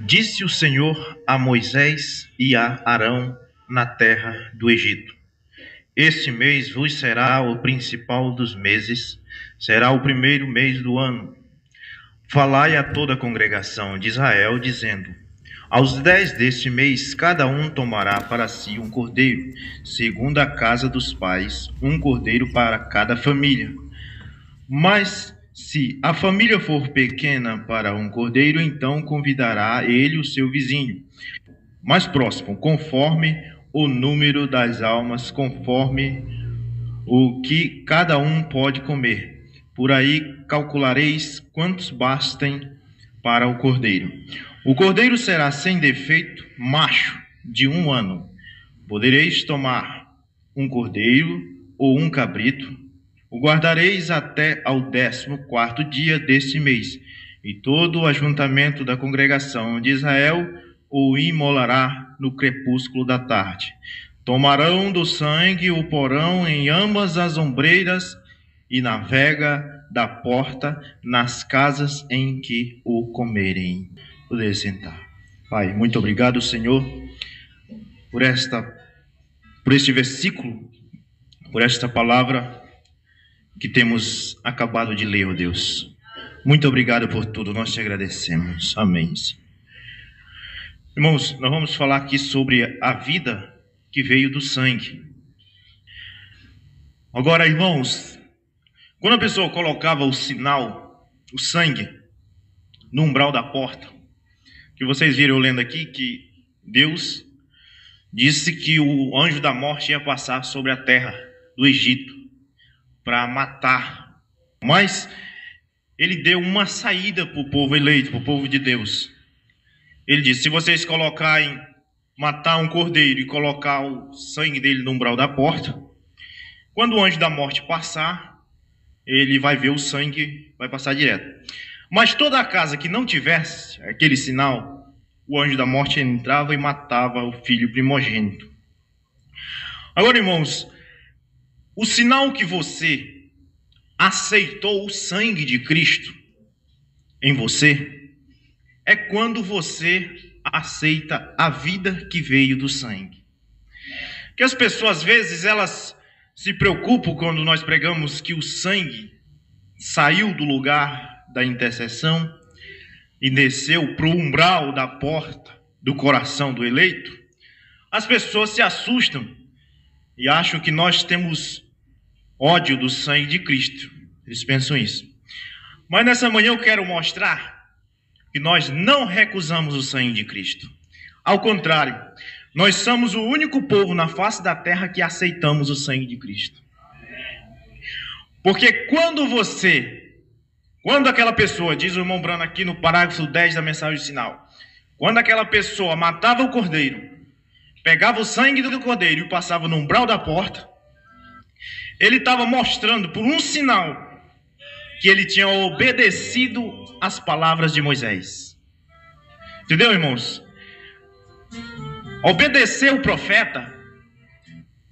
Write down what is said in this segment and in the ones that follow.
Disse o Senhor a Moisés e a Arão na terra do Egito: Este mês vos será o principal dos meses, será o primeiro mês do ano. Falai a toda a congregação de Israel, dizendo: Aos 10 deste mês, cada um tomará para si um cordeiro, segundo a casa dos pais, um cordeiro para cada família. Mas se a família for pequena para um cordeiro, então convidará ele o seu vizinho mais próximo, conforme o número das almas, conforme o que cada um pode comer. Por aí calculareis quantos bastem para o cordeiro. O cordeiro será sem defeito, macho, de 1 ano. Podereis tomar um cordeiro ou um cabrito. O guardareis até ao 14º dia deste mês, e todo o ajuntamento da congregação de Israel o imolará no crepúsculo da tarde. Tomarão do sangue, o porão em ambas as ombreiras e na vega da porta, nas casas em que o comerem. Poder sentar. Pai, muito obrigado, Senhor, por este versículo, por esta palavra que temos acabado de ler, ó Deus. Muito obrigado por tudo, nós te agradecemos. Amém. Irmãos, nós vamos falar aqui sobre a vida que veio do sangue. Agora, irmãos, quando a pessoa colocava o sinal, o sangue, no umbral da porta, que vocês viram eu lendo aqui, que Deus disse que o anjo da morte ia passar sobre a terra do Egito para matar, mas ele deu uma saída para o povo eleito, para o povo de Deus. Ele disse: se vocês colocarem, matar um cordeiro e colocar o sangue dele no umbral da porta, quando o anjo da morte passar, ele vai ver o sangue, vai passar direto. Mas toda a casa que não tivesse aquele sinal, o anjo da morte entrava e matava o filho primogênito. Agora, irmãos, o sinal que você aceitou o sangue de Cristo em você é quando você aceita a vida que veio do sangue. Que as pessoas, às vezes, elas se preocupam quando nós pregamos que o sangue saiu do lugar da intercessão e desceu para o umbral da porta do coração do eleito. As pessoas se assustam e acham que nós temos ódio do sangue de Cristo. Eles pensam isso. Mas nessa manhã eu quero mostrar que nós não recusamos o sangue de Cristo. Ao contrário, nós somos o único povo na face da terra que aceitamos o sangue de Cristo. Porque quando aquela pessoa, diz o irmão Brano aqui no parágrafo 10 da mensagem de sinal, quando aquela pessoa matava o cordeiro, pegava o sangue do cordeiro e passava no umbral da porta, ele estava mostrando por um sinal que ele tinha obedecido às palavras de Moisés. Entendeu, irmãos? Obedecer o profeta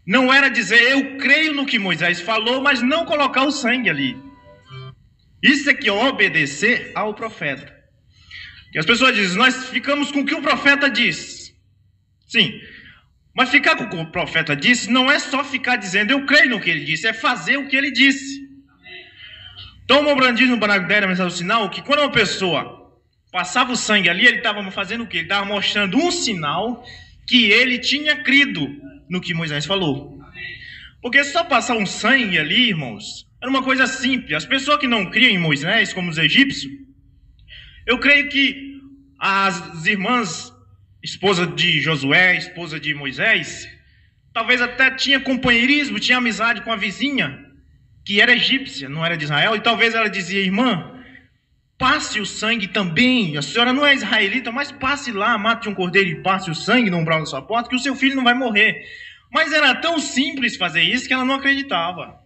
não era dizer eu creio no que Moisés falou, mas não colocar o sangue ali. Isso é que é obedecer ao profeta. Que as pessoas dizem, nós ficamos com o que o profeta disse. Sim, mas ficar com o que o profeta disse não é só ficar dizendo eu creio no que ele disse, é fazer o que ele disse. Então o irmão Brando diz no parágrafo 10 da mensagem do sinal que quando uma pessoa passava o sangue ali, ele estava fazendo o quê? Ele estava mostrando um sinal que ele tinha crido no que Moisés falou. Porque só passar um sangue ali, irmãos, era uma coisa simples. As pessoas que não criam em Moisés, como os egípcios, eu creio que as irmãs, esposa de Josué, esposa de Moisés, talvez até tinha companheirismo, tinha amizade com a vizinha, que era egípcia, não era de Israel, e talvez ela dizia, irmã, passe o sangue também, a senhora não é israelita, mas passe lá, mate um cordeiro e passe o sangue no umbral da sua porta, que o seu filho não vai morrer. Mas era tão simples fazer isso que ela não acreditava.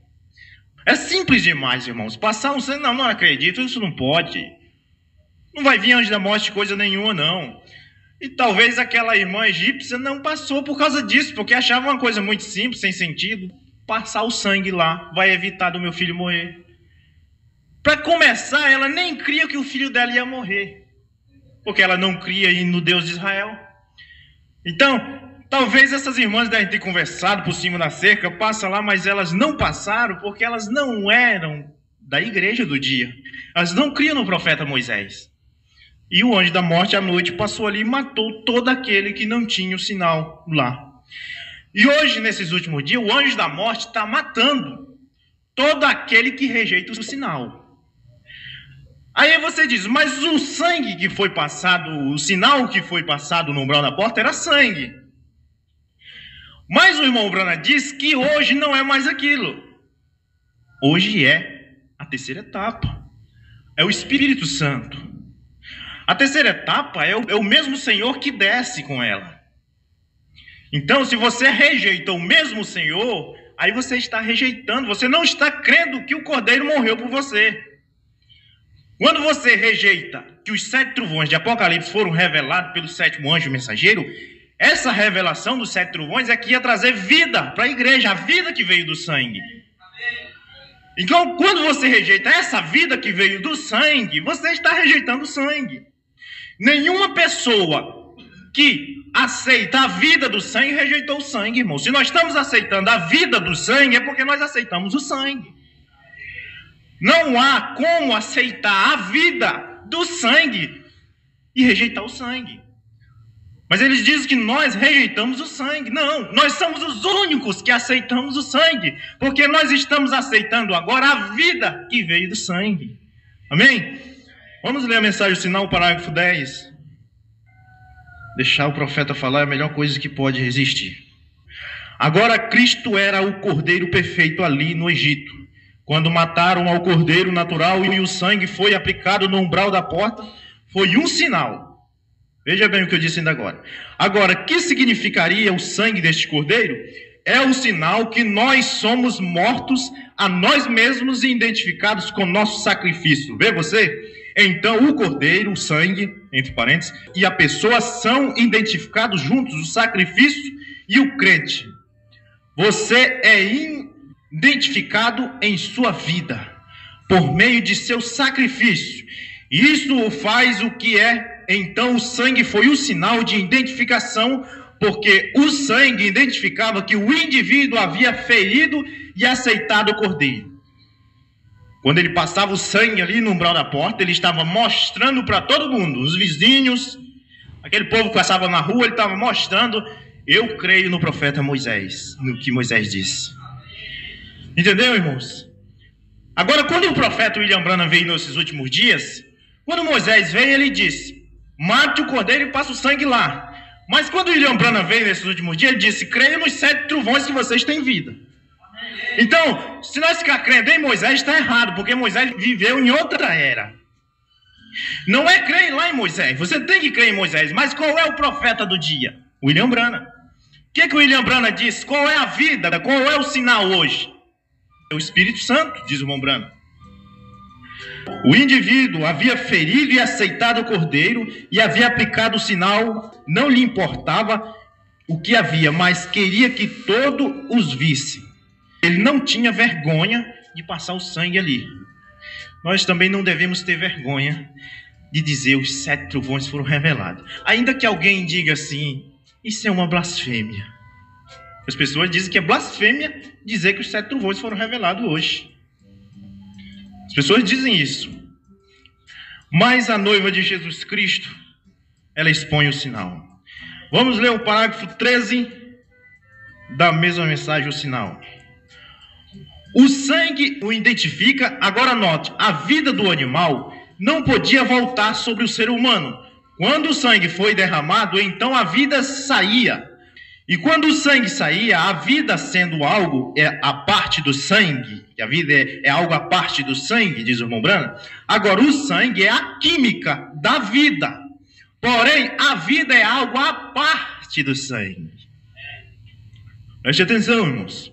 É simples demais, irmãos, passar um sangue, não acredito, isso não pode. Não vai vir anjo da morte coisa nenhuma, não. E talvez aquela irmã egípcia não passou por causa disso, porque achava uma coisa muito simples, sem sentido. Passar o sangue lá vai evitar do meu filho morrer. Para começar, ela nem cria que o filho dela ia morrer. porque ela não cria no Deus de Israel. Então, talvez essas irmãs devem ter conversado por cima da cerca, passa lá, mas elas não passaram porque elas não eram da igreja do dia. Elas não criam no profeta Moisés. E o anjo da morte à noite passou ali e matou todo aquele que não tinha o sinal lá. E hoje, nesses últimos dias, o anjo da morte está matando todo aquele que rejeita o sinal. Aí você diz, mas o sangue que foi passado, o sinal que foi passado no umbral da porta era sangue. Mas o irmão Brana diz que hoje não é mais aquilo. Hoje é a terceira etapa. É o Espírito Santo. A terceira etapa é o mesmo Senhor que desce com ela. Então, se você rejeita o mesmo Senhor, aí você está rejeitando, você não está crendo que o Cordeiro morreu por você. Quando você rejeita que os 7 trovões de Apocalipse foram revelados pelo 7º anjo mensageiro, essa revelação dos 7 trovões é que ia trazer vida para a igreja, a vida que veio do sangue. Então, quando você rejeita essa vida que veio do sangue, você está rejeitando o sangue. Nenhuma pessoa que aceita a vida do sangue rejeitou o sangue, irmão. Se nós estamos aceitando a vida do sangue, é porque nós aceitamos o sangue. Não há como aceitar a vida do sangue e rejeitar o sangue. Mas eles dizem que nós rejeitamos o sangue. Não, nós somos os únicos que aceitamos o sangue, porque nós estamos aceitando agora a vida que veio do sangue. Amém? Vamos ler a mensagem do sinal, parágrafo 10. Deixar o profeta falar é a melhor coisa que pode resistir. Agora Cristo era o cordeiro perfeito ali no Egito, quando mataram ao cordeiro natural e o sangue foi aplicado no umbral da porta, foi um sinal. Veja bem o que eu disse ainda agora. Agora, o que significaria o sangue deste cordeiro? É o sinal que nós somos mortos a nós mesmos e identificados com nosso sacrifício. Vê você? Então o cordeiro, o sangue, entre parênteses, e a pessoa são identificados juntos, o sacrifício e o crente. Você é identificado em sua vida, por meio de seu sacrifício. Isso faz o que é. Então o sangue foi o sinal de identificação, porque o sangue identificava que o indivíduo havia ferido e aceitado o cordeiro. Quando ele passava o sangue ali no umbral da porta, ele estava mostrando para todo mundo, os vizinhos, aquele povo que passava na rua, ele estava mostrando, eu creio no profeta Moisés, no que Moisés disse. Entendeu, irmãos? Agora, quando o profeta William Branham veio nesses últimos dias, quando Moisés veio, ele disse, mate o cordeiro e passe o sangue lá. Mas quando William Branham veio nesses últimos dias, ele disse, creia nos 7 trovões que vocês têm vida. Então, se nós ficar crendo em Moisés, está errado, porque Moisés viveu em outra era. Não é crer lá em Moisés, você tem que crer em Moisés, mas qual é o profeta do dia? William Branham. O que o William Branham disse? Qual é a vida, qual é o sinal hoje? É o Espírito Santo, diz o irmão Branham. O indivíduo havia ferido e aceitado o cordeiro e havia aplicado o sinal, não lhe importava o que havia, mas queria que todos os vissem. Ele não tinha vergonha de passar o sangue ali. Nós também não devemos ter vergonha de dizer os 7 trovões foram revelados. Ainda que alguém diga assim, isso é uma blasfêmia. As pessoas dizem que é blasfêmia dizer que os 7 trovões foram revelados hoje. As pessoas dizem isso. Mas a noiva de Jesus Cristo, ela expõe o sinal. Vamos ler o parágrafo 13 da mesma mensagem, o sinal. O sangue o identifica, agora note, a vida do animal não podia voltar sobre o ser humano. Quando o sangue foi derramado, então a vida saía. E quando o sangue saía, a vida sendo algo a parte do sangue, que a vida é algo a parte do sangue, diz o irmão Branham, agora o sangue é a química da vida. Porém, a vida é algo a parte do sangue. Preste atenção, irmãos.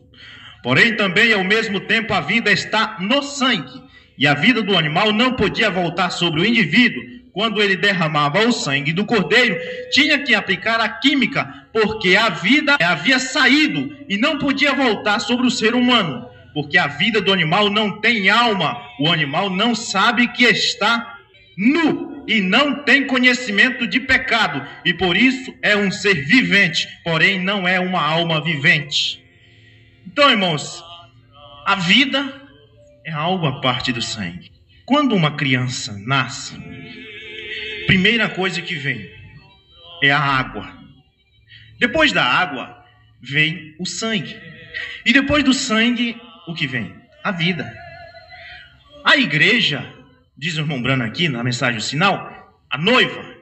Porém, também, ao mesmo tempo, a vida está no sangue. E a vida do animal não podia voltar sobre o indivíduo. Quando ele derramava o sangue do cordeiro, tinha que aplicar a química, porque a vida havia saído e não podia voltar sobre o ser humano. Porque a vida do animal não tem alma. O animal não sabe que está nu e não tem conhecimento de pecado, e por isso é um ser vivente, porém não é uma alma vivente. Então, irmãos, a vida é algo à parte do sangue. Quando uma criança nasce, primeira coisa que vem é a água. Depois da água vem o sangue. E depois do sangue, o que vem? A vida. A igreja, diz o irmão Brano aqui na mensagem do sinal, a noiva,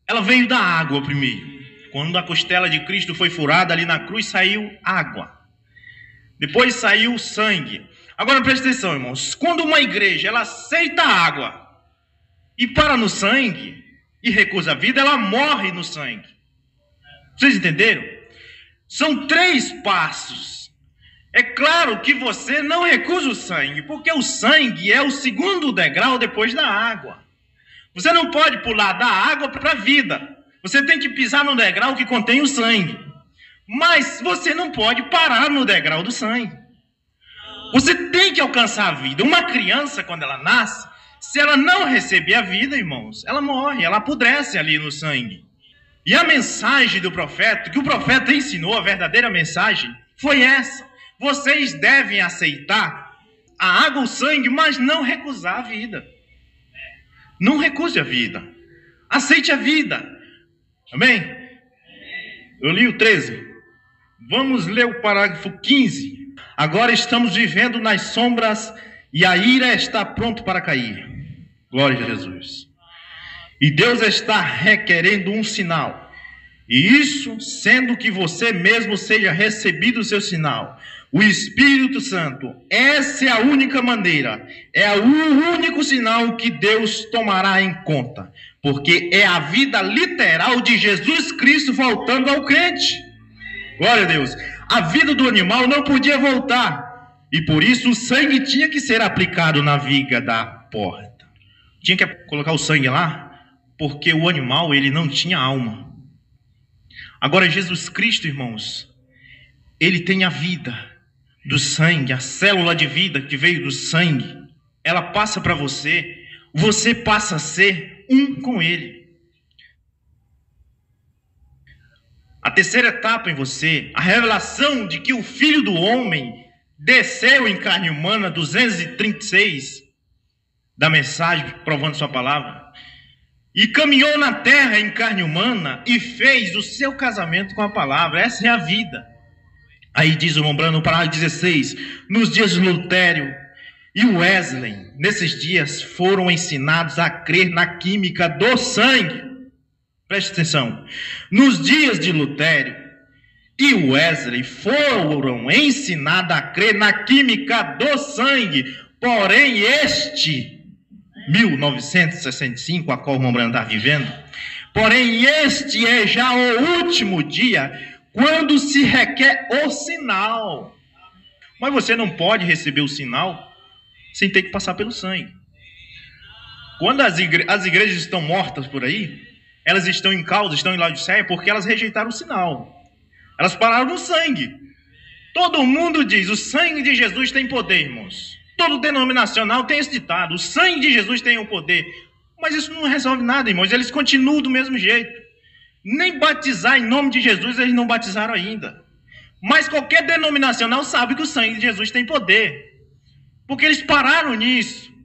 ela veio da água primeiro. Quando a costela de Cristo foi furada ali na cruz, saiu água. Depois saiu o sangue. Agora presta atenção, irmãos. Quando uma igreja ela aceita a água e para no sangue e recusa a vida, ela morre no sangue. Vocês entenderam? São 3 passos. É claro que você não recusa o sangue, porque o sangue é o segundo degrau depois da água. Você não pode pular da água para a vida. Você tem que pisar no degrau que contém o sangue. Mas você não pode parar no degrau do sangue. Você tem que alcançar a vida. Uma criança, quando ela nasce, se ela não receber a vida, irmãos, ela morre, ela apodrece ali no sangue. E a mensagem do profeta, que o profeta ensinou, a verdadeira mensagem, foi essa. Vocês devem aceitar a água, o sangue, mas não recusar a vida. Não recuse a vida. Aceite a vida. Amém? Eu li o 13. Vamos ler o parágrafo 15. Agora estamos vivendo nas sombras e a ira está pronto para cair. Glória a Jesus. E Deus está requerendo um sinal. E isso, sendo que você mesmo seja recebido o seu sinal. O Espírito Santo. Essa é a única maneira. É o único sinal que Deus tomará em conta. Porque é a vida literal de Jesus Cristo voltando ao crente. Glória a Deus. A vida do animal não podia voltar. E por isso o sangue tinha que ser aplicado na viga da porta. Tinha que colocar o sangue lá, porque o animal ele não tinha alma. Agora Jesus Cristo, irmãos, ele tem a vida do sangue, a célula de vida que veio do sangue. Ela passa para você, você passa a ser um com ele. A terceira etapa em você, a revelação de que o Filho do Homem desceu em carne humana, 236 da mensagem, provando sua palavra, e caminhou na terra em carne humana e fez o seu casamento com a palavra. Essa é a vida. Aí diz o irmão Brano no parágrafo 16, nos dias de Lutério e Wesley, nesses dias foram ensinados a crer na química do sangue. Preste atenção. Nos dias de Lutério e Wesley foram ensinados a crer na química do sangue. Porém, este, 1965, a qual o irmão Brano está vivendo, porém, este é já o último dia, quando se requer o sinal. Mas você não pode receber o sinal sem ter que passar pelo sangue. Quando as igrejas estão mortas por aí, elas estão em causa, estão em Laodiceia, porque elas rejeitaram o sinal. Elas pararam no sangue. Todo mundo diz, o sangue de Jesus tem poder, irmãos. Todo denominacional tem esse ditado, o sangue de Jesus tem o poder. Mas isso não resolve nada, irmãos. Eles continuam do mesmo jeito. Nem batizar em nome de Jesus eles não batizaram ainda. Mas qualquer denominacional sabe que o sangue de Jesus tem poder. Porque eles pararam nisso.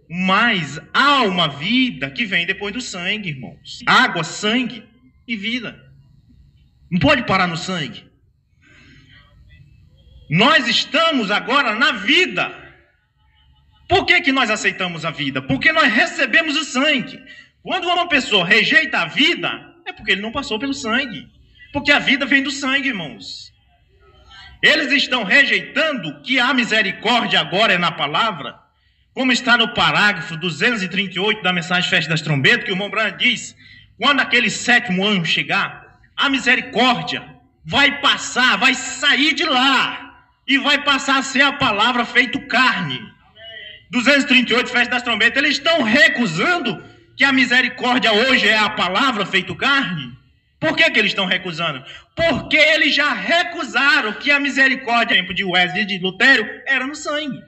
Mas há uma vida que vem depois do sangue, irmãos. Água, sangue e vida. Não pode parar no sangue. Nós estamos agora na vida. Por que nós aceitamos a vida? Porque nós recebemos o sangue. Quando uma pessoa rejeita a vida, é porque ele não passou pelo sangue. Porque a vida vem do sangue, irmãos. Eles estão rejeitando que a misericórdia agora é na palavra, como está no parágrafo 238 da mensagem Festa das Trombetas, que o irmão Brano diz, quando aquele 7º ano chegar, a misericórdia vai passar, vai sair de lá, e vai passar a ser a palavra feito carne. 238, Festa das Trombetas, eles estão recusando que a misericórdia hoje é a palavra feito carne? Por que eles estão recusando? Porque eles já recusaram que a misericórdia, no tempo de Wesley e de Lutério, era no sangue.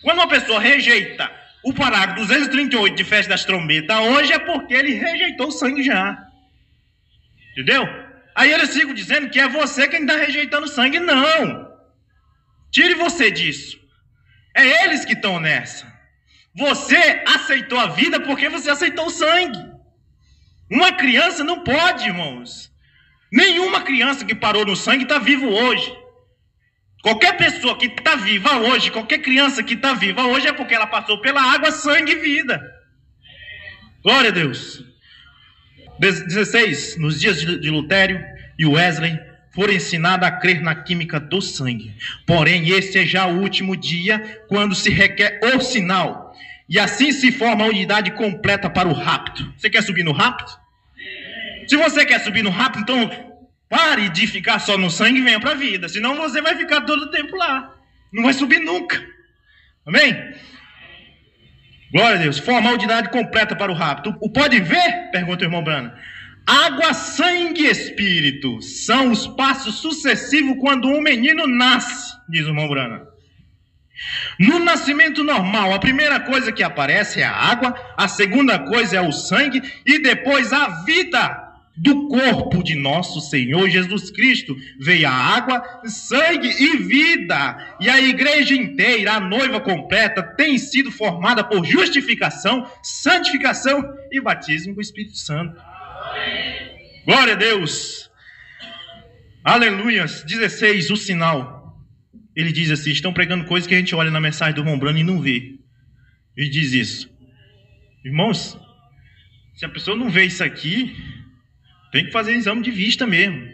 Quando uma pessoa rejeita o parágrafo 238 de Festa das Trombetas hoje é porque ele rejeitou o sangue já. Entendeu? Aí eles ficam dizendo que é você quem está rejeitando o sangue. Não. Tire você disso. É eles que estão nessa. Você aceitou a vida porque você aceitou o sangue. Uma criança não pode, irmãos. Nenhuma criança que parou no sangue está vivo hoje. Qualquer pessoa que está viva hoje, qualquer criança que está viva hoje é porque ela passou pela água, sangue e vida. Glória a Deus. 16. Nos dias de Lutério e Wesley foram ensinados a crer na química do sangue. Porém, esse é já o último dia, quando se requer o sinal. E assim se forma a unidade completa para o rapto. Você quer subir no rapto? Se você quer subir no rapto, então pare de ficar só no sangue e venha para a vida. Senão você vai ficar todo o tempo lá. Não vai subir nunca. Amém? Glória a Deus. Forma a unidade completa para o rapto. O pode ver? Pergunta o irmão Brana. Água, sangue e espírito são os passos sucessivos quando um menino nasce, diz o irmão Brana. No nascimento normal, a primeira coisa que aparece é a água, a segunda coisa é o sangue e depois a vida do corpo de nosso Senhor Jesus Cristo. Veio a água, sangue e vida. E a igreja inteira, a noiva completa, tem sido formada por justificação, santificação e batismo com o Espírito Santo. Glória a Deus. Aleluias. 16, o sinal. Ele diz assim, estão pregando coisas que a gente olha na mensagem do irmão Brano e não vê. Ele diz isso. Irmãos, se a pessoa não vê isso aqui, tem que fazer exame de vista mesmo.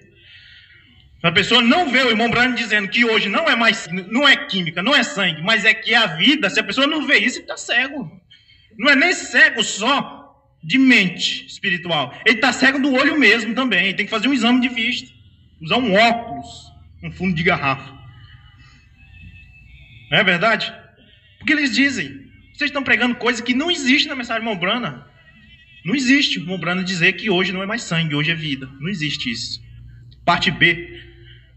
Se a pessoa não vê o irmão Brano dizendo que hoje não é mais, não é química, não é sangue, mas é que é a vida, se a pessoa não vê isso, ele está cego. Não é nem cego só de mente espiritual. Ele está cego do olho mesmo também. Ele tem que fazer um exame de vista. Usar um óculos, um fundo de garrafa. Não é verdade? Porque eles dizem, vocês estão pregando coisa que não existe na mensagem do irmão Brana. Não existe o irmão Brana dizer que hoje não é mais sangue, hoje é vida. Não existe isso. Parte B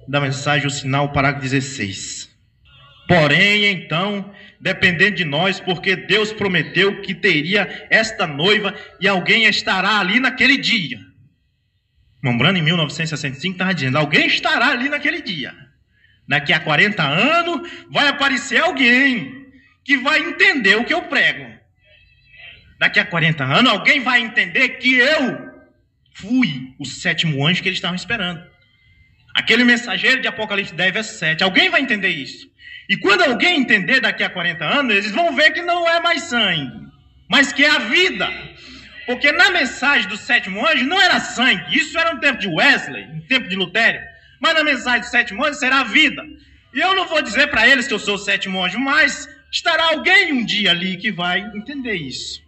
da mensagem, o sinal, parágrafo 16. Porém, então, dependendo de nós, porque Deus prometeu que teria esta noiva e alguém estará ali naquele dia. Irmão Brana, em 1965, estava dizendo, alguém estará ali naquele dia. Daqui a 40 anos vai aparecer alguém que vai entender o que eu prego. Daqui a 40 anos alguém vai entender que eu fui o sétimo anjo que eles estavam esperando. Aquele mensageiro de Apocalipse 10, verso 7. Alguém vai entender isso. E quando alguém entender daqui a 40 anos, eles vão ver que não é mais sangue, mas que é a vida. Porque na mensagem do sétimo anjo não era sangue. Isso era no tempo de Wesley, no tempo de Lutério. Mas na mensagem do sétimo anjo será a vida. E eu não vou dizer para eles que eu sou o sétimo anjo, mas estará alguém um dia ali que vai entender isso.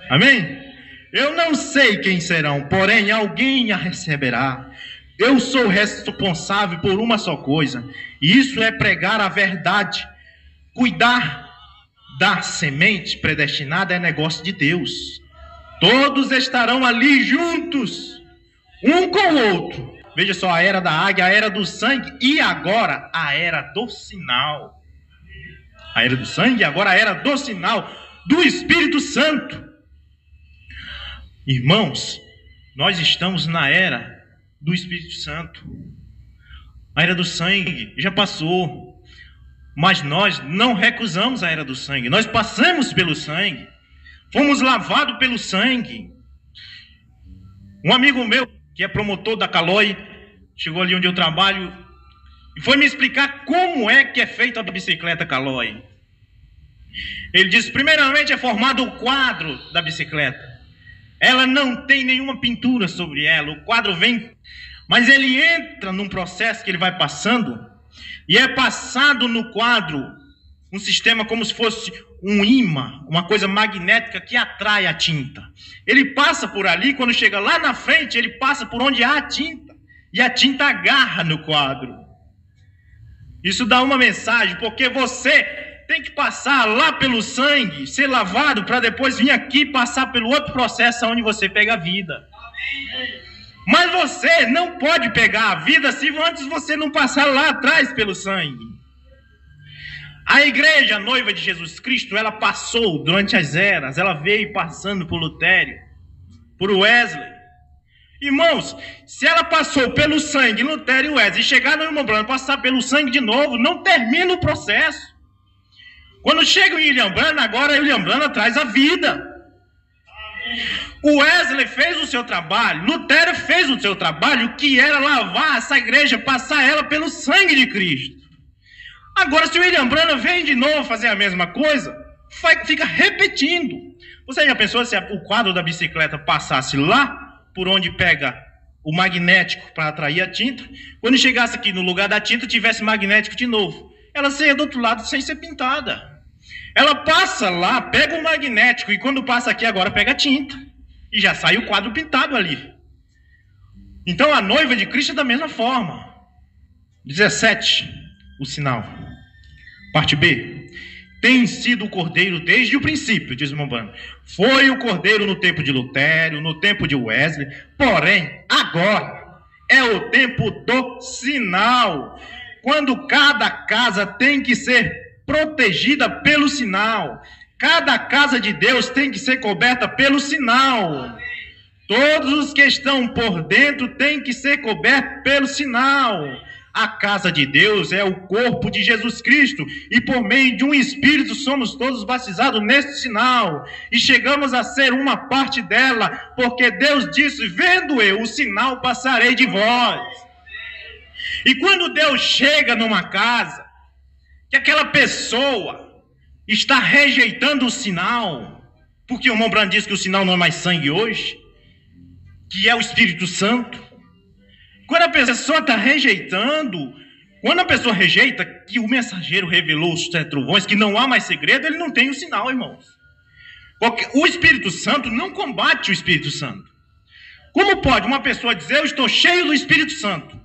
Amém? Eu não sei quem serão, porém alguém a receberá. Eu sou responsável por uma só coisa, e isso é pregar a verdade. Cuidar da semente predestinada é negócio de Deus. Todos estarão ali juntos, um com o outro. Veja só, a era da águia, a era do sangue e agora a era do sinal. A era do sangue e agora a era do sinal do Espírito Santo. Irmãos, nós estamos na era do Espírito Santo. A era do sangue já passou, mas nós não recusamos a era do sangue. Nós passamos pelo sangue, fomos lavados pelo sangue. Um amigo meu, que é promotor da Caloi, chegou ali onde eu trabalho e foi me explicar como é que é feita a bicicleta Caloi. Ele disse, primeiramente é formado o quadro da bicicleta. Ela não tem nenhuma pintura sobre ela, o quadro vem, mas ele entra num processo que ele vai passando e é passado no quadro um sistema como se fosse um imã, uma coisa magnética que atrai a tinta. Ele passa por ali, quando chega lá na frente, ele passa por onde há a tinta, e a tinta agarra no quadro. Isso dá uma mensagem, porque você tem que passar lá pelo sangue, ser lavado, para depois vir aqui passar pelo outro processo onde você pega a vida. Mas você não pode pegar a vida se antes você não passar lá atrás pelo sangue. A igreja, a noiva de Jesus Cristo, ela passou durante as eras, ela veio passando por Lutero, por Wesley. Irmãos, se ela passou pelo sangue, Lutero e Wesley, e chegar no irmão Branham, passar pelo sangue de novo, não termina o processo. Quando chega o William Branham, agora o William Branham traz a vida. O Wesley fez o seu trabalho, Lutero fez o seu trabalho, que era lavar essa igreja, passar ela pelo sangue de Cristo. Agora, se o William Branham vem de novo fazer a mesma coisa, fica repetindo. Você já pensou se o quadro da bicicleta passasse lá, por onde pega o magnético para atrair a tinta, quando chegasse aqui no lugar da tinta, tivesse magnético de novo, ela saia do outro lado sem ser pintada. Ela passa lá, pega o magnético, e quando passa aqui agora pega a tinta, e já sai o quadro pintado ali. Então a noiva de Cristo é da mesma forma. 17, o sinal. Parte B. Tem sido o cordeiro desde o princípio, diz o irmão Branham. Foi o cordeiro no tempo de Lutero, no tempo de Wesley, porém, agora é o tempo do sinal. Quando cada casa tem que ser protegida pelo sinal. Cada casa de Deus tem que ser coberta pelo sinal. Todos os que estão por dentro têm que ser cobertos pelo sinal. A casa de Deus é o corpo de Jesus Cristo, e por meio de um Espírito somos todos batizados neste sinal, e chegamos a ser uma parte dela, porque Deus disse: vendo eu o sinal, passarei de vós. E quando Deus chega numa casa, que aquela pessoa está rejeitando o sinal, porque o irmão Branham diz que o sinal não é mais sangue hoje, que é o Espírito Santo. Quando a pessoa está rejeitando, quando a pessoa rejeita que o mensageiro revelou os 7 trovões, que não há mais segredo, ele não tem o sinal, irmãos. Porque o Espírito Santo não combate o Espírito Santo. Como pode uma pessoa dizer: eu estou cheio do Espírito Santo,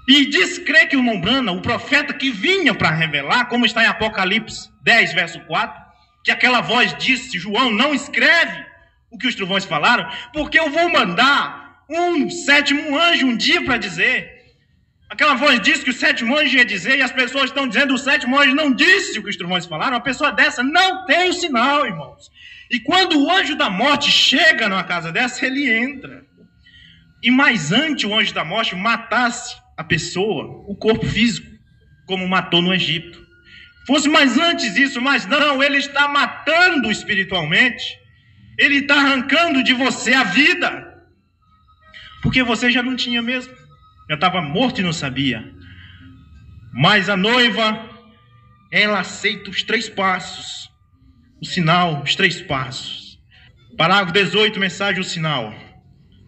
e descrer que o irmão Branham, o profeta que vinha para revelar, como está em Apocalipse 10, verso 4, que aquela voz disse: João, não escreve o que os trovões falaram, porque eu vou mandar um 7º anjo um dia para dizer. Aquela voz disse que o 7º anjo ia dizer, e as pessoas estão dizendo: o 7º anjo não disse o que os trovões falaram. Uma pessoa dessa não tem o sinal, irmãos. E quando o anjo da morte chega numa casa dessa, ele entra. E mais antes o anjo da morte matasse a pessoa, o corpo físico, como matou no Egito. Fosse mais antes isso, mas não, ele está matando espiritualmente. Ele está arrancando de você a vida. Porque você já não tinha mesmo. Já estava morto e não sabia. Mas a noiva, ela aceita os 3 passos. O sinal, os 3 passos. Parágrafo 18, mensagem, o sinal.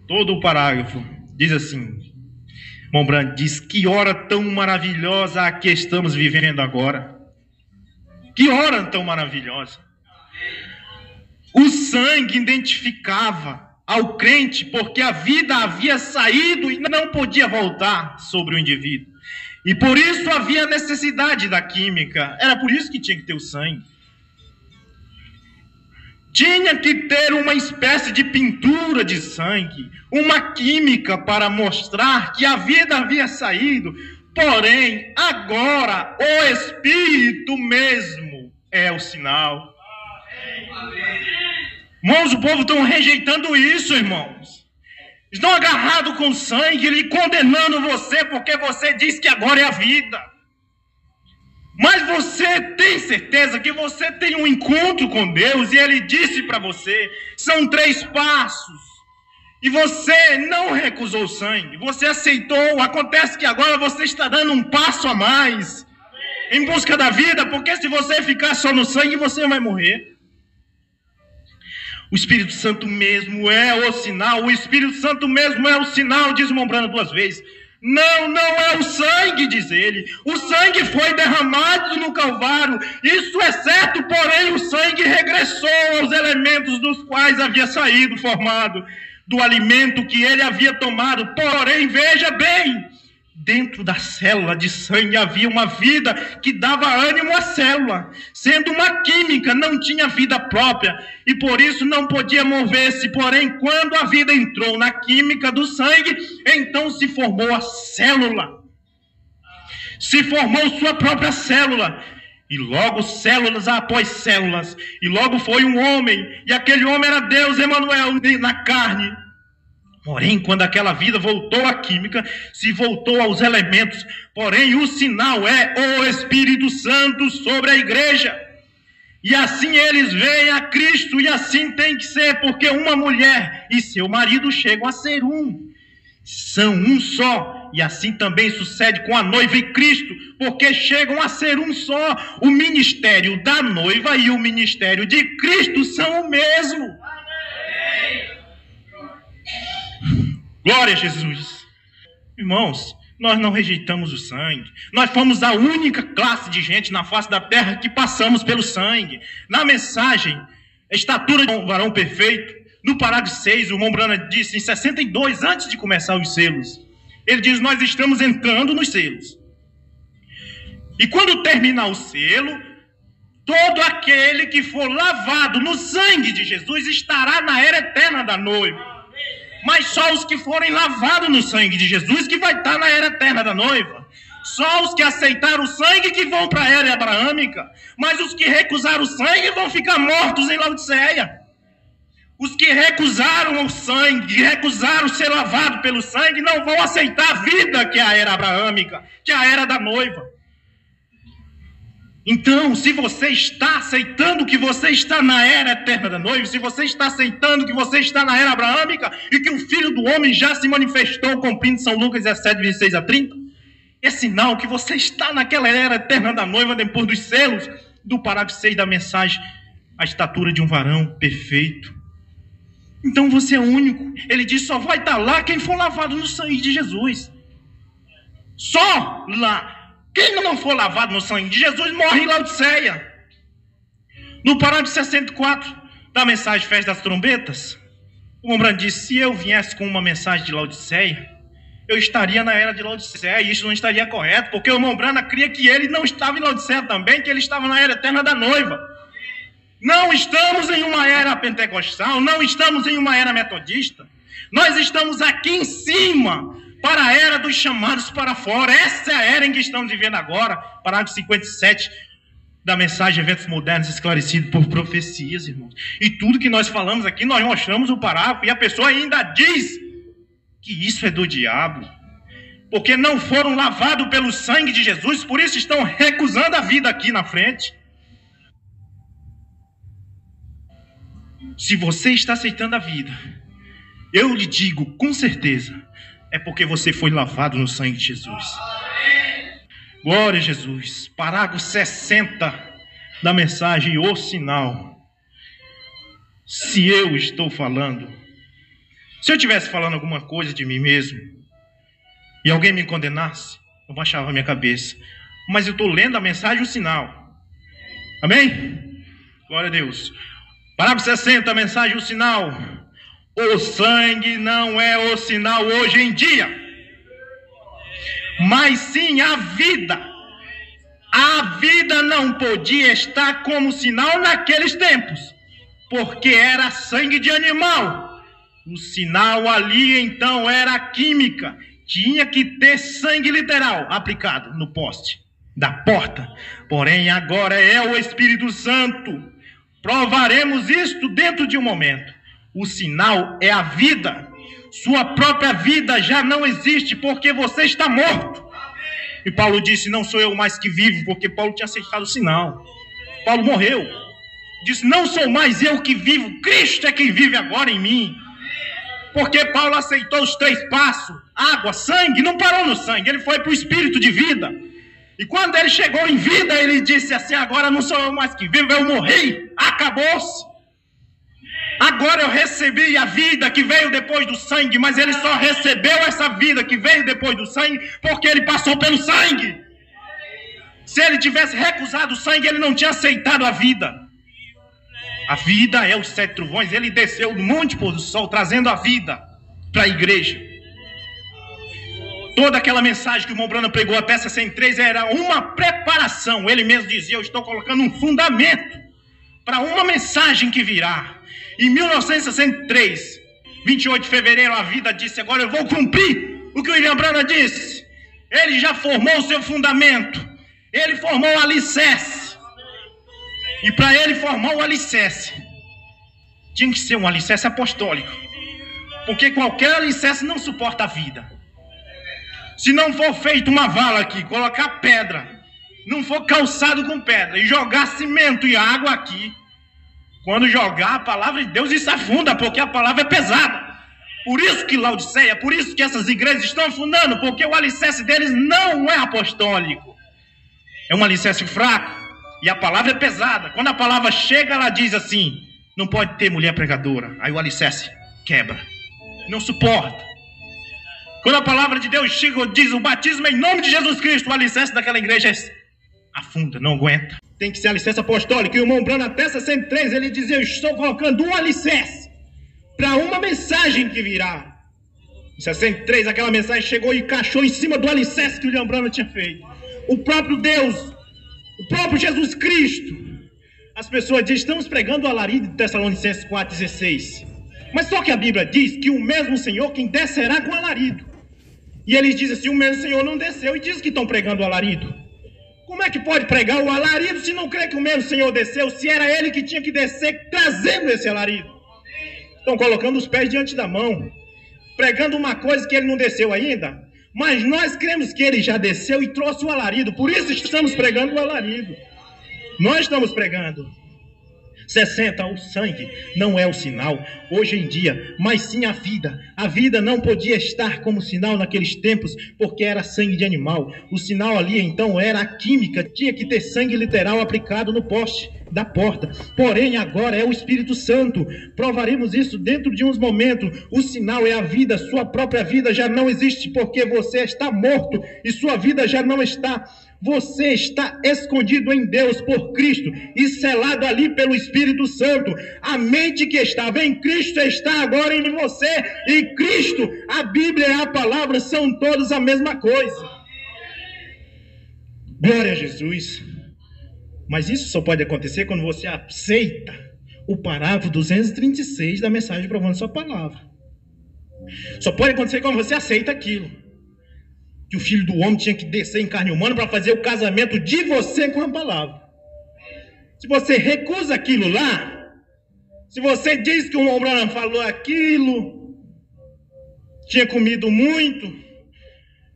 Todo o parágrafo diz assim. Irmão Branham diz: que hora tão maravilhosa a que estamos vivendo agora. Que hora tão maravilhosa. O sangue identificava ao crente, porque a vida havia saído e não podia voltar sobre o indivíduo. E por isso havia necessidade da química. Era por isso que tinha que ter o sangue. Tinha que ter uma espécie de pintura de sangue, uma química para mostrar que a vida havia saído. Porém, agora o Espírito mesmo é o sinal. Irmãos, o povo estão rejeitando isso, irmãos. Estão agarrados com sangue e condenando você porque você diz que agora é a vida. Mas você tem certeza que você tem um encontro com Deus e Ele disse para você: são 3 passos. E você não recusou o sangue, você aceitou. Acontece que agora você está dando um passo a mais em busca da vida, porque se você ficar só no sangue, você vai morrer. O Espírito Santo mesmo é o sinal. O Espírito Santo mesmo é o sinal, diz o irmão Branham 2 vezes. Não é o sangue, diz ele. O sangue foi derramado no Calvário. Isso é certo, porém o sangue regressou aos elementos dos quais havia saído formado, do alimento que ele havia tomado. Porém, veja bem, dentro da célula de sangue havia uma vida que dava ânimo à célula. Sendo uma química, não tinha vida própria e por isso não podia mover-se. Porém, quando a vida entrou na química do sangue, então se formou a célula. Se formou sua própria célula. E logo células após células. E logo foi um homem. E aquele homem era Deus, Emanuel, na carne. Porém, quando aquela vida voltou à química, se voltou aos elementos. Porém, o sinal é o Espírito Santo sobre a igreja. E assim eles veem a Cristo. E assim tem que ser, porque uma mulher e seu marido chegam a ser um. São um só. E assim também sucede com a noiva e Cristo, porque chegam a ser um só. O ministério da noiva e o ministério de Cristo são o mesmo. Glória a Jesus. Irmãos, nós não rejeitamos o sangue. Nós fomos a única classe de gente na face da terra que passamos pelo sangue. Na mensagem, a estatura de um varão perfeito, no parágrafo 6, o irmão Brana disse, em 62, antes de começar os selos, ele diz, nós estamos entrando nos selos. E quando terminar o selo, todo aquele que for lavado no sangue de Jesus estará na era eterna da noiva. Mas só os que forem lavados no sangue de Jesus que vai estar na era eterna da noiva. Só os que aceitaram o sangue que vão para a era abraâmica. Mas os que recusaram o sangue vão ficar mortos em Laodiceia. Os que recusaram o sangue, recusaram ser lavados pelo sangue, não vão aceitar a vida que é a era abraâmica, que é a era da noiva. Então, se você está aceitando que você está na era eterna da noiva, se você está aceitando que você está na era abraâmica e que o Filho do Homem já se manifestou, cumprindo São Lucas 17, 26 a 30, é sinal que você está naquela era eterna da noiva depois dos selos do parágrafo 6 da mensagem, a estatura de um varão perfeito. Então você é único. Ele diz, só vai estar lá quem for lavado no sangue de Jesus. Só lá. Quem não for lavado no sangue de Jesus morre em Laodiceia. No parágrafo 64 da mensagem Festa das Trombetas, o Rembrandt disse, se eu viesse com uma mensagem de Laodiceia, eu estaria na era de Laodiceia, e isso não estaria correto, porque o irmão Brana cria que ele não estava em Laodiceia também, que ele estava na era eterna da noiva. Não estamos em uma era pentecostal, não estamos em uma era metodista. Nós estamos aqui em cima, para a era dos chamados para fora. Essa é a era em que estamos vivendo agora. Parágrafo 57 da mensagem Eventos Modernos esclarecido por profecias, irmãos. E tudo que nós falamos aqui, nós mostramos o parágrafo, e a pessoa ainda diz que isso é do diabo. Porque não foram lavados pelo sangue de Jesus, por isso estão recusando a vida aqui na frente. Se você está aceitando a vida, eu lhe digo com certeza, é porque você foi lavado no sangue de Jesus. Glória a Jesus. Parágrafo 60 da mensagem O Sinal. Se eu estou falando, se eu estivesse falando alguma coisa de mim mesmo, e alguém me condenasse, eu baixava a minha cabeça. Mas eu estou lendo a mensagem O Sinal. Amém? Glória a Deus. Parágrafo 60, a mensagem O Sinal. O sangue não é o sinal hoje em dia, mas sim a vida. A vida não podia estar como sinal naqueles tempos, porque era sangue de animal. O sinal ali então era química. Tinha que ter sangue literal aplicado no poste da porta. Porém agora é o Espírito Santo. Provaremos isto dentro de um momento. O sinal é a vida. Sua própria vida já não existe porque você está morto. E Paulo disse, não sou eu mais que vivo, porque Paulo tinha aceitado o sinal. Paulo morreu. Disse, não sou mais eu que vivo, Cristo é quem vive agora em mim. Porque Paulo aceitou os 3 passos, água, sangue, não parou no sangue, ele foi para o Espírito de vida. E quando ele chegou em vida, ele disse assim, agora não sou eu mais que vivo, eu morri, acabou-se. Agora eu recebi a vida que veio depois do sangue, mas ele só recebeu essa vida que veio depois do sangue, porque ele passou pelo sangue. Se ele tivesse recusado o sangue, ele não tinha aceitado a vida. A vida é os 7 trovões, ele desceu do monte pôr do sol, trazendo a vida para a igreja. Toda aquela mensagem que o irmão Brana pregou até 63 era uma preparação. Ele mesmo dizia, eu estou colocando um fundamento para uma mensagem que virá. Em 1963, 28 de fevereiro, a vida disse, agora eu vou cumprir o que o William Brana disse. Ele já formou o seu fundamento. Ele formou o alicerce. E para ele formar o alicerce, tinha que ser um alicerce apostólico. Porque qualquer alicerce não suporta a vida. Se não for feito uma vala aqui, colocar pedra, não for calçado com pedra e jogar cimento e água aqui, quando jogar a palavra de Deus, isso afunda, porque a palavra é pesada. Por isso que Laodiceia, por isso que essas igrejas estão afundando, porque o alicerce deles não é apostólico. É um alicerce fraco e a palavra é pesada. Quando a palavra chega, ela diz assim: não pode ter mulher pregadora. Aí o alicerce quebra, não suporta. Quando a palavra de Deus chega, diz o batismo em nome de Jesus Cristo, o alicerce daquela igreja afunda, não aguenta. Tem que ser alicerce apostólico. E o irmão Branham, até 63, ele dizia: eu estou colocando um alicerce para uma mensagem que virá. Em 63, aquela mensagem chegou e encaixou em cima do alicerce que o irmão Branham tinha feito. O próprio Deus, o próprio Jesus Cristo. As pessoas dizem: estamos pregando o alarido de Tessalonicenses 4,16. Mas só que a Bíblia diz que o mesmo Senhor quem descerá com alarido. E eles dizem assim: o mesmo Senhor não desceu, e diz que estão pregando o alarido. Como é que pode pregar o alarido se não crê que o mesmo Senhor desceu, se era ele que tinha que descer trazendo esse alarido? Estão colocando os pés diante da mão, pregando uma coisa que ele não desceu ainda, mas nós cremos que ele já desceu e trouxe o alarido, por isso estamos pregando o alarido. Nós estamos pregando. 60, o sangue não é o sinal hoje em dia, mas sim a vida. A vida não podia estar como sinal naqueles tempos, porque era sangue de animal. O sinal ali então era a química, tinha que ter sangue literal aplicado no poste da porta. Porém agora é o Espírito Santo. Provaremos isso dentro de uns momentos. O sinal é a vida, sua própria vida já não existe, porque você está morto e sua vida já não está. Você está escondido em Deus por Cristo e selado ali pelo Espírito Santo. A mente que estava em Cristo está agora em você. E Cristo, a Bíblia e a palavra são todos a mesma coisa. Glória a Jesus. Mas isso só pode acontecer quando você aceita o parágrafo 236 da mensagem provando sua palavra. Só pode acontecer quando você aceita aquilo. Que o Filho do Homem tinha que descer em carne humana para fazer o casamento de você com a palavra. Se você recusa aquilo lá, se você diz que o irmão Branham falou aquilo, tinha comido muito,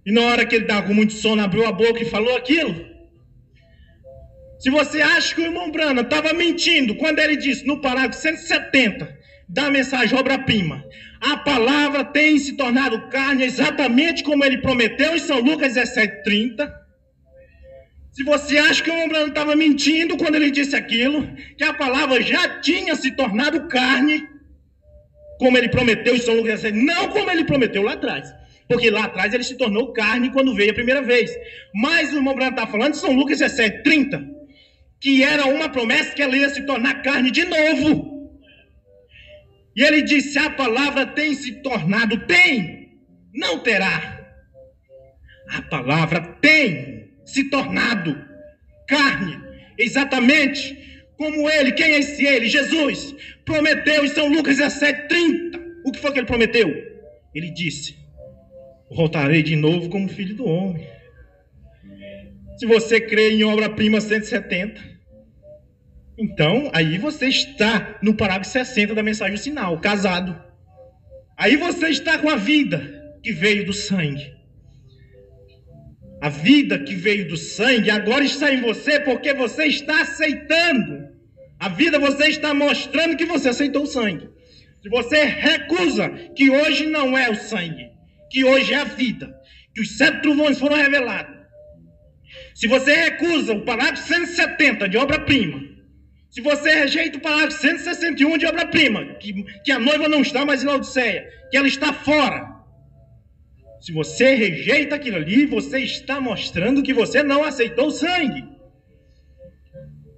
e na hora que ele estava com muito sono abriu a boca e falou aquilo, se você acha que o irmão Branham estava mentindo quando ele disse no parágrafo 170 da mensagem obra-prima, a palavra tem se tornado carne exatamente como ele prometeu em São Lucas 17:30. Se você acha que o irmão Branham estava mentindo quando ele disse aquilo, que a palavra já tinha se tornado carne, como ele prometeu em São Lucas 17, não como ele prometeu lá atrás, porque lá atrás ele se tornou carne quando veio a primeira vez. Mas o irmão Branham está falando de São Lucas 17:30, que era uma promessa que ela ia se tornar carne de novo. E ele disse: a palavra tem se tornado, tem, não terá. A palavra tem se tornado carne, exatamente como ele, quem é esse ele? Jesus, prometeu em São Lucas 17:30. O que foi que ele prometeu? Ele disse: voltarei de novo como filho do homem. Se você crê em obra-prima 170, então, aí você está no parágrafo 60 da mensagem do sinal, casado. Aí você está com a vida que veio do sangue. A vida que veio do sangue agora está em você porque você está aceitando. A vida você está mostrando que você aceitou o sangue. Se você recusa que hoje não é o sangue, que hoje é a vida, que os 7 trovões foram revelados. Se você recusa o parágrafo 170 de obra-prima, se você rejeita o parágrafo 161 de obra-prima, que a noiva não está mais em Laodiceia, que ela está fora. Se você rejeita aquilo ali, você está mostrando que você não aceitou o sangue.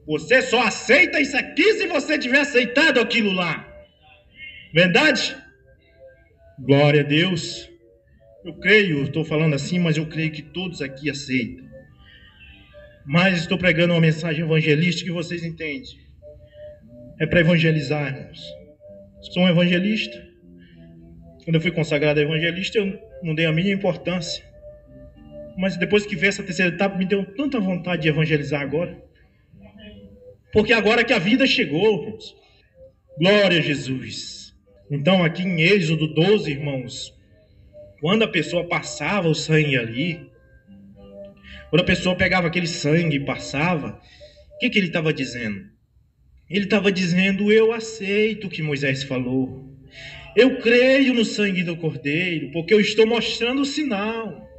Você só aceita isso aqui se você tiver aceitado aquilo lá. Verdade? Glória a Deus. Eu creio, estou falando assim, mas eu creio que todos aqui aceitam. Mas estou pregando uma mensagem evangelística que vocês entendem. É para evangelizar, irmãos. Sou um evangelista. Quando eu fui consagrado a evangelista, eu não dei a mínima importância. Mas depois que veio essa terceira etapa, me deu tanta vontade de evangelizar agora. porque agora que a vida chegou, irmãos. Glória a Jesus. Então aqui em Êxodo 12, irmãos, quando a pessoa passava o sangue ali, quando a pessoa pegava aquele sangue e passava, o que ele estava dizendo? Ele estava dizendo: eu aceito o que Moisés falou. Eu creio no sangue do Cordeiro, porque eu estou mostrando o sinal.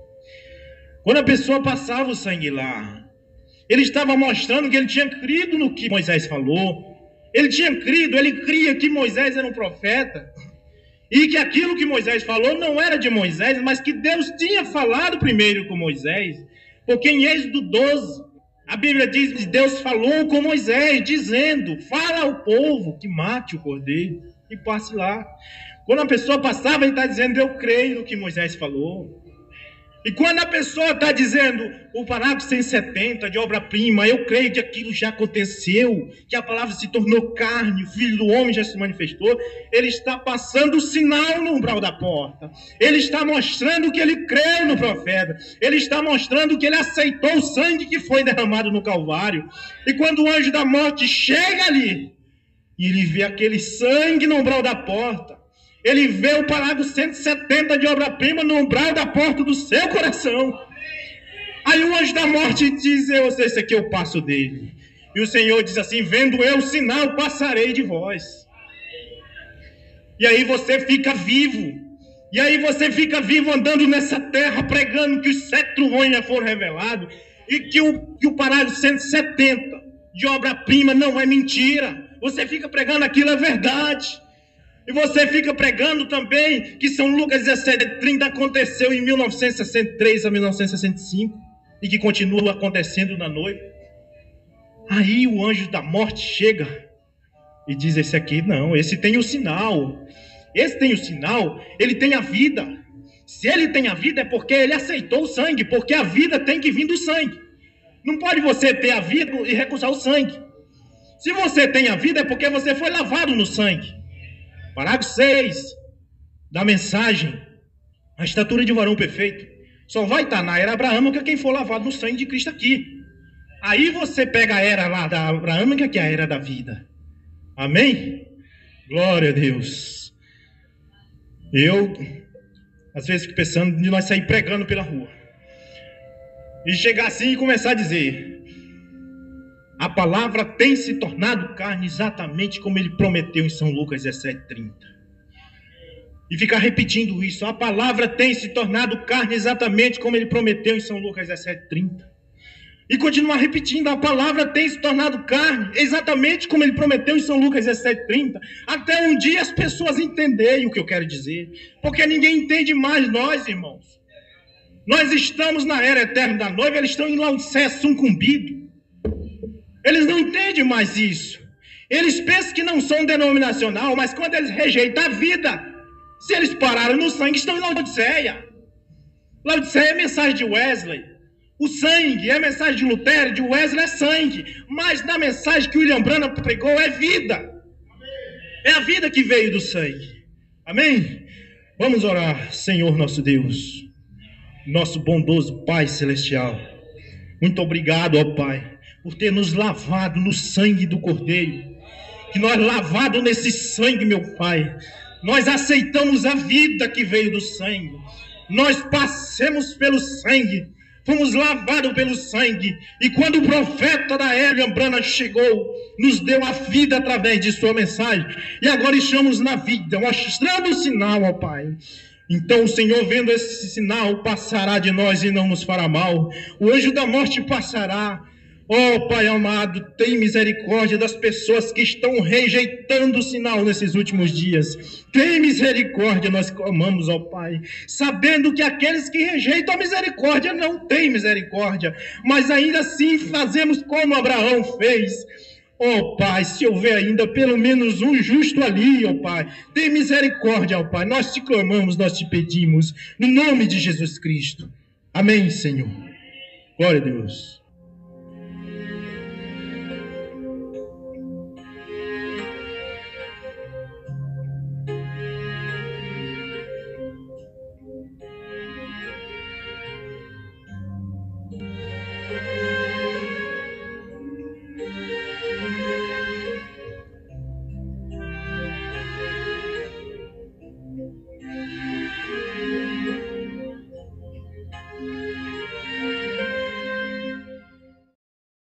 Quando a pessoa passava o sangue lá, ele estava mostrando que ele tinha crido no que Moisés falou. Ele tinha crido, ele cria que Moisés era um profeta. E que aquilo que Moisés falou não era de Moisés, mas que Deus tinha falado primeiro com Moisés. Porque em Êxodo 12, a Bíblia diz que Deus falou com Moisés, dizendo: fala ao povo que mate o cordeiro e passe lá. Quando a pessoa passava, ele está dizendo: eu creio no que Moisés falou. E quando a pessoa está dizendo o parágrafo 170 de obra-prima, eu creio que aquilo já aconteceu, que a palavra se tornou carne, o Filho do Homem já se manifestou, ele está passando o sinal no umbral da porta. Ele está mostrando que ele creu no profeta. Ele está mostrando que ele aceitou o sangue que foi derramado no Calvário. E quando o anjo da morte chega ali, e ele vê aquele sangue no umbral da porta, ele vê o parágrafo 170 de obra-prima no umbral da porta do seu coração. Aí o anjo da morte diz: esse aqui é o passo dele. E o Senhor diz assim: vendo eu o sinal, passarei de vós. E aí você fica vivo. E aí você fica vivo andando nessa terra, pregando que os 7 trovões já foram revelados. E que o parágrafo 170 de obra-prima não é mentira. Você fica pregando aquilo é verdade. E você fica pregando também que São Lucas 17:30 aconteceu em 1963 a 1965 e que continua acontecendo na noiva. Aí o anjo da morte chega e diz: esse aqui não, esse tem o sinal. Esse tem o sinal, ele tem a vida. Se ele tem a vida é porque ele aceitou o sangue, porque a vida tem que vir do sangue. Não pode você ter a vida e recusar o sangue. Se você tem a vida é porque você foi lavado no sangue. Parágrafo 6 da mensagem: a estatura de varão perfeito só vai estar na era abraâmica quem for lavado no sangue de Cristo aqui. Aí você pega a era lá da abraâmica, que é a era da vida. Amém? Glória a Deus. Eu, às vezes, fico pensando de nós sair pregando pela rua e chegar assim e começar a dizer: a palavra tem se tornado carne exatamente como ele prometeu em São Lucas 17:30. E ficar repetindo isso: a palavra tem se tornado carne exatamente como ele prometeu em São Lucas 17:30. E continuar repetindo: a palavra tem se tornado carne exatamente como ele prometeu em São Lucas 17:30. Até um dia as pessoas entenderem o que eu quero dizer. Porque ninguém entende mais nós, irmãos. Nós estamos na era eterna da noiva, eles estão em Laodiceia sucumbido. Eles não entendem mais isso. Eles pensam que não são denominacional, mas quando eles rejeitam a vida, se eles pararam no sangue, estão em Laodiceia. Laodiceia é a mensagem de Wesley. O sangue é a mensagem de Lutero, de Wesley é sangue. Mas na mensagem que William Branham pregou é vida. É a vida que veio do sangue. Amém? Vamos orar. Senhor nosso Deus, nosso bondoso Pai Celestial, muito obrigado, ó Pai, por ter nos lavado no sangue do Cordeiro. Que nós, lavado nesse sangue, meu Pai, nós aceitamos a vida que veio do sangue. Nós passemos pelo sangue, fomos lavados pelo sangue. E quando o profeta da William Branham chegou, nos deu a vida através de sua mensagem. E agora estamos na vida, mostrando o sinal, ó Pai. Então o Senhor, vendo esse sinal, passará de nós e não nos fará mal. O anjo da morte passará. Oh, Pai amado, tem misericórdia das pessoas que estão rejeitando o sinal nesses últimos dias. Tem misericórdia, nós clamamos, ó Pai, sabendo que aqueles que rejeitam a misericórdia não têm misericórdia, mas ainda assim fazemos como Abraão fez. Oh Pai, se houver ainda pelo menos um justo ali, ó Pai, tem misericórdia, ó Pai, nós te clamamos, nós te pedimos, no nome de Jesus Cristo. Amém, Senhor. Glória a Deus.